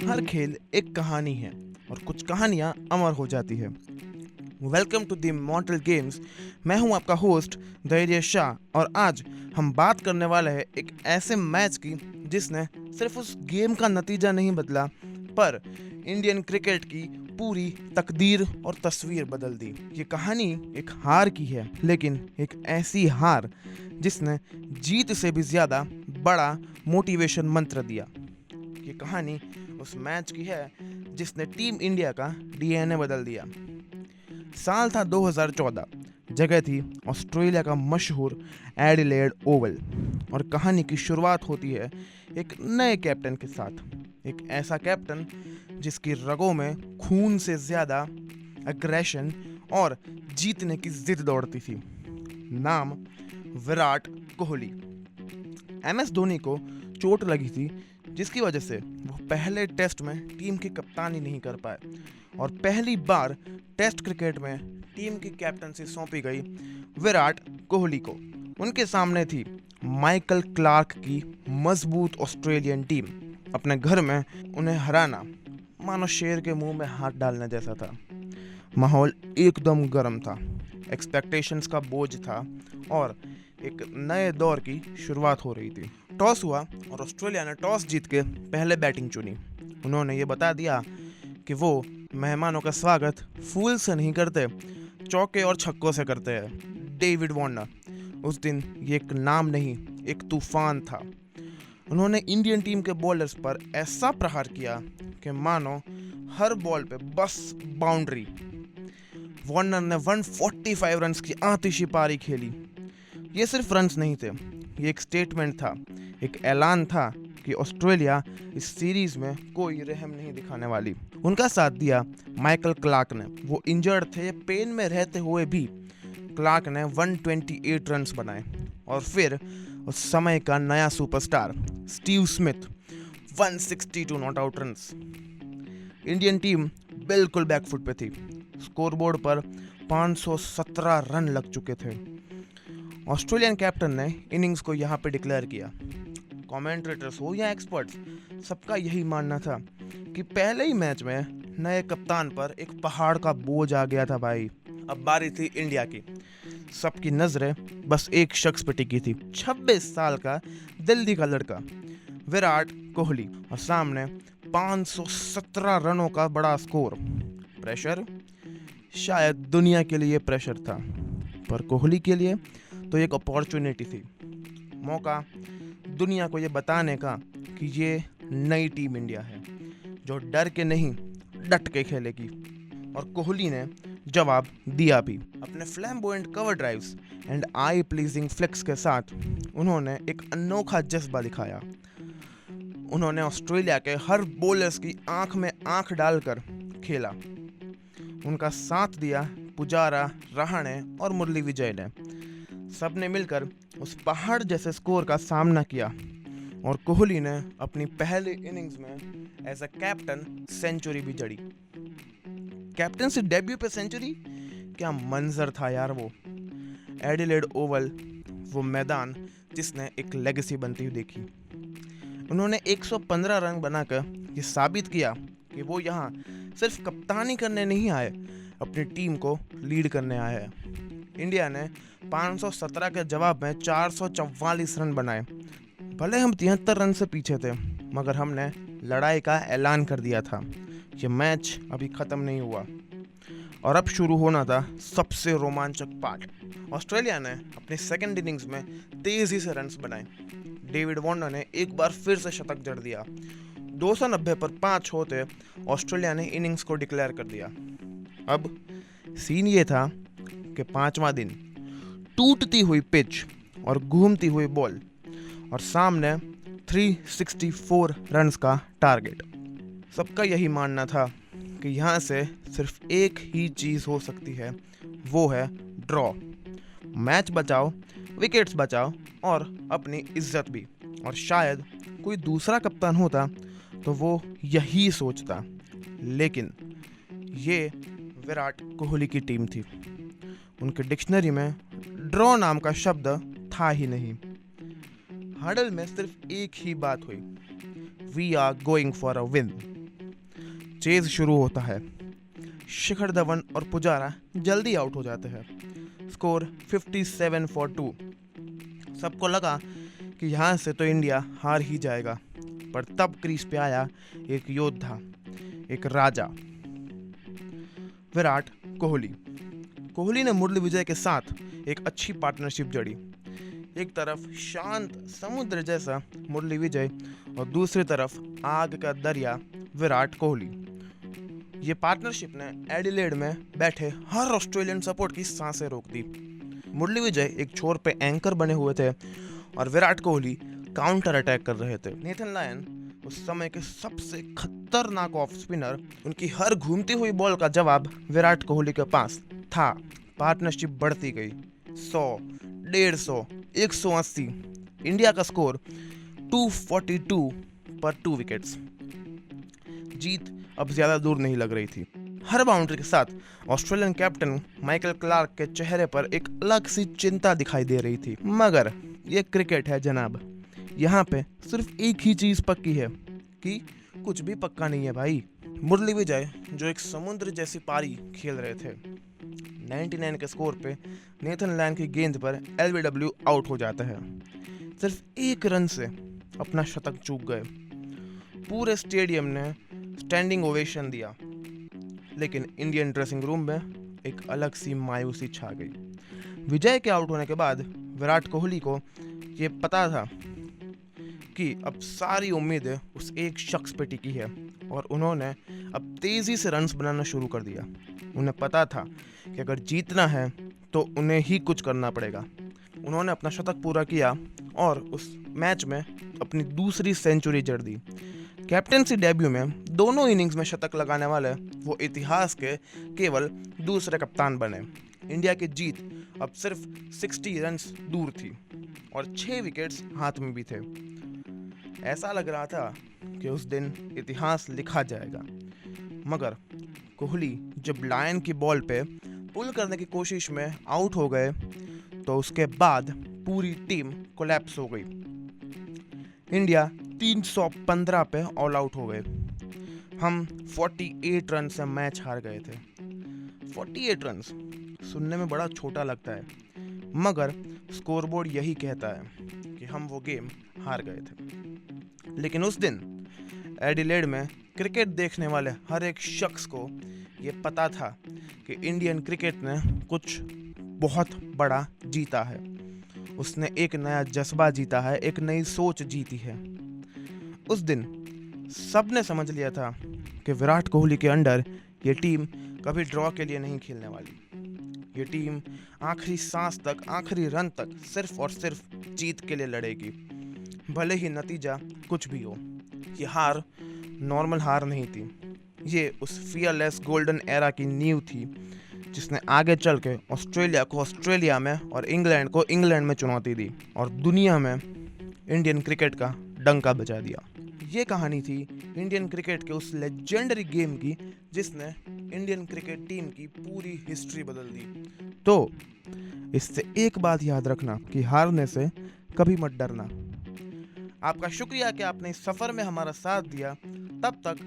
हर खेल एक कहानी है और कुछ कहानियां अमर हो जाती है। Welcome to the immortal games. मैं हूं आपका होस्ट धैर्य शाह और आज हम बात करने वाले हैं एक ऐसे मैच की जिसने सिर्फ उस गेम का नतीजा नहीं बदला पर इंडियन क्रिकेट की पूरी तकदीर और तस्वीर बदल दी। ये कहानी एक हार की है, लेकिन एक ऐसी हार जिसने जीत से भी ज्यादा बड़ा मोटिवेशन मंत्र दिया। ये कहानी उस मैच की है जिसने टीम इंडिया का डीएनए बदल दिया। साल था 2014, जगह थी ऑस्ट्रेलिया का मशहूर एडिलेड ओवल और कहानी की शुरुआत होती है एक नए कैप्टन के साथ। एक ऐसा कैप्टन जिसकी रगों में खून से ज्यादा एग्रेशन और जीतने की जिद दौड़ती थी। नाम विराट कोहली। एमएस धोनी को चोट लगी थी जिसकी वजह से वो पहले टेस्ट में टीम की कप्तानी नहीं कर पाए और पहली बार टेस्ट क्रिकेट में टीम की कैप्टनसी सौंपी गई विराट कोहली को। उनके सामने थी माइकल क्लार्क की मजबूत ऑस्ट्रेलियन टीम। अपने घर में उन्हें हराना मानो शेर के मुंह में हाथ डालने जैसा था। माहौल एकदम गर्म था, एक्सपेक्टेशंस का बोझ था और एक नए दौर की शुरुआत हो रही थी। टॉस हुआ और ऑस्ट्रेलिया ने टॉस जीत के पहले बैटिंग चुनी। उन्होंने ये बता दिया कि वो मेहमानों का स्वागत फूल से नहीं करते, चौके और छक्कों से करते हैं। डेविड वार्नर उस दिन ये एक नाम नहीं, एक तूफान था। उन्होंने इंडियन टीम के बॉलर्स पर ऐसा प्रहार किया कि मानो हर बॉल पे बस बाउंड्री। वार्नर ने 145 रन्स की आतिशी पारी खेली। ये सिर्फ रन्स नहीं थे, ये एक स्टेटमेंट था, एक ऐलान था कि ऑस्ट्रेलिया इस सीरीज में कोई रहम नहीं दिखाने वाली। उनका साथ दिया माइकल क्लार्क ने। वो इंजर्ड थे, पेन में रहते हुए भी क्लार्क ने 128 रन्स बनाए। और फिर उस समय का नया superstar Steve Smith 162 not out runs. Indian team बिल्कुल बैकफुट पे थी। स्कोरबोर्ड पर 517 रन लग चुके थे। ऑस्ट्रेलियन कैप्टन ने इनिंग्स को यहाँ पे डिक्लेयर किया। कमेंटेटर्स हो या एक्सपर्ट्स, सबका यही मानना था कि पहले ही मैच में नए कप्तान पर एक पहाड़ का बोझ आ गया था भाई। अब बारी थी इंडिया की। सबकी नजरें बस एक शख्स पर टिकी थी, 26 साल का दिल्ली का लड़का विराट कोहली और सामने 517 रनों का बड़ा स्कोर। प्रेशर शायद दुनिया के लिए प्रेशर था, पर कोहली के लिए तो एक अपॉर्चुनिटी थी, मौका दुनिया को ये बताने का कि ये नई टीम इंडिया है जो डर के नहीं डट के खेलेगी। और कोहली ने जवाब दिया भी। अपने flamboyant cover drives and eye pleasing flicks के साथ उन्होंने एक अनोखा जज्बा दिखाया। उन्होंने ऑस्ट्रेलिया के हर बॉलर्स की आंख में आंख डालकर खेला। उनका साथ दिया पुजारा, रहाणे और मुरली विजय ने। सबने मिलकर उस पहाड़ जैसे स्कोर का सामना किया और कोहली ने अपनी पहली इनिंग्स में एज अ कैप्टन सेंचुरी भी जड़ी। कैप्टन से डेब्यू पे सेंचुरी, क्या मंजर था यार वो। एडिलेड ओवल, वो मैदान जिसने एक लेगेसी बनती हुई देखी। उन्होंने 115 रन बनाकर ये साबित किया कि वो यहाँ सिर्फ कप्तानी करने नहीं आए, अपनी टीम को लीड करने आए हैं। इंडिया ने 517 के जवाब में 444 रन बनाए। भले हम 73 रन से पीछे थे, मगर हमने लड़ाई का ऐलान कर दिया था। ये मैच अभी ख़त्म नहीं हुआ और अब शुरू होना था सबसे रोमांचक पार्ट। ऑस्ट्रेलिया ने अपनी सेकंड इनिंग्स में तेज़ी से रन्स बनाए। डेविड वार्नर ने एक बार फिर से शतक जड़ दिया। 290 पर 5 होते ऑस्ट्रेलिया ने इनिंग्स को डिक्लेयर कर दिया। अब सीन ये था कि 5वां दिन, टूटती हुई पिच और घूमती हुई बॉल और सामने 364 रन्स का टारगेट। सबका यही मानना था कि यहाँ से सिर्फ एक ही चीज़ हो सकती है, वो है ड्रॉ। मैच बचाओ, विकेट्स बचाओ और अपनी इज्जत भी। और शायद कोई दूसरा कप्तान होता तो वो यही सोचता, लेकिन ये विराट कोहली की टीम थी। उनके डिक्शनरी में ड्रॉ नाम का शब्द था ही नहीं। हडल में सिर्फ एक ही बात हुई, we are going for a win. Chase शुरू होता है। शिखर धवन और पुजारा जल्दी आउट हो जाते हैं। Score 57 for 2। सबको लगा कि यहाँ से तो इंडिया हार ही जाएगा, पर तब क्रीज पे आया एक योद्धा, एक राजा, विराट कोहली। कोहली ने मुरली विजय के साथ एक अच्छी पार्टनरशिप जड़ी। एक तरफ शांत समुद्र जैसा मुरली विजय और दूसरी तरफ आग का दरिया विराट कोहली। ये पार्टनरशिप ने एडिलेड में बैठे हर ऑस्ट्रेलियन सपोर्ट की सांसें रोक दी। मुरली विजय एक छोर पे एंकर बने हुए थे और विराट कोहली काउंटर अटैक कर रहे थे। नेथन लायन उस समय के सबसे खतरनाक ऑफ स्पिनर, उनकी हर घूमती हुई बॉल का जवाब विराट कोहली के पास था। पार्टनरशिप बढ़ती गई, 100, 150, 180। इंडिया का स्कोर 242 पर 2 विकेट्स। जीत अब ज्यादा दूर नहीं लग रही थी। हर बाउंड्री के साथ ऑस्ट्रेलियन कैप्टन माइकल क्लार्क के चेहरे पर एक अलग सी चिंता दिखाई दे रही थी। मगर ये क्रिकेट है जनाब, यहाँ पे सिर्फ एक ही चीज पक्की है कि कुछ भी पक्का नहीं है भाई। मुरली विजय जो एक समुद्र जैसी पारी खेल रहे थे, 99 के स्कोर पे नेथन लायन की गेंद पर एलबीडब्ल्यू आउट हो जाता है। सिर्फ एक रन से अपना शतक चूक गए। पूरे स्टेडियम ने स्टैंडिंग ओवेशन दिया, लेकिन इंडियन ड्रेसिंग रूम में एक अलग सी मायूसी छा गई। विजय के आउट होने के बाद विराट कोहली को ये पता था कि अब सारी उम्मीदें उस एक शख्स पे टिकी है और उन्होंने अब तेजी से रन्स बनाना शुरू कर दिया। उन्हें पता था कि अगर जीतना है तो उन्हें ही कुछ करना पड़ेगा। उन्होंने अपना शतक पूरा किया और उस मैच में अपनी दूसरी सेंचुरी जड़ दी। कैप्टेंसी डेब्यू में दोनों इनिंग्स में शतक लगाने वाले वो इतिहास के केवल दूसरे कप्तान बने। इंडिया की जीत अब सिर्फ 60 रन्स दूर थी और 6 विकेट्स हाथ में भी थे। ऐसा लग रहा था कि उस दिन इतिहास लिखा जाएगा। मगर कोहली जब लायन की बॉल पे पुल करने की कोशिश में आउट हो गए तो उसके बाद पूरी टीम कोलैप्स हो गई। इंडिया 315 पे ऑल आउट हो गए। हम 48 रन से मैच हार गए थे। 48 रन सुनने में बड़ा छोटा लगता है, मगर स्कोरबोर्ड यही कहता है कि हम वो गेम हार गए थे। लेकिन उस दिन एडिलेड में क्रिकेट देखने वाले हर एक शख्स को ये पता था कि इंडियन क्रिकेट ने कुछ बहुत बड़ा जीता है। उसने एक नया जज्बा जीता है, एक नई सोच जीती है। उस दिन सबने समझ लिया था कि विराट कोहली के अंडर ये टीम कभी ड्रॉ के लिए नहीं खेलने वाली। ये टीम आखिरी सांस तक, आखिरी रन तक सिर्फ और सिर्फ जीत के लिए लड़ेगी, भले ही नतीजा कुछ भी हो। ये हार नॉर्मल हार नहीं थी, ये उस फियरलेस गोल्डन एरा की नींव थी जिसने आगे चल के ऑस्ट्रेलिया को ऑस्ट्रेलिया में और इंग्लैंड को इंग्लैंड में चुनौती दी और दुनिया में इंडियन क्रिकेट का डंका बजा दिया। ये कहानी थी इंडियन क्रिकेट के उस लेजेंडरी गेम की जिसने इंडियन क्रिकेट टीम की पूरी हिस्ट्री बदल दी। तो इससे एक बात याद रखना कि हारने से कभी मत डरना। आपका शुक्रिया कि आपने इस सफ़र में हमारा साथ दिया। तब तक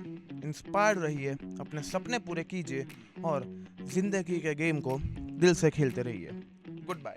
इंस्पायर्ड रहिए, अपने सपने पूरे कीजिए और जिंदगी के गेम को दिल से खेलते रहिए। Good bye.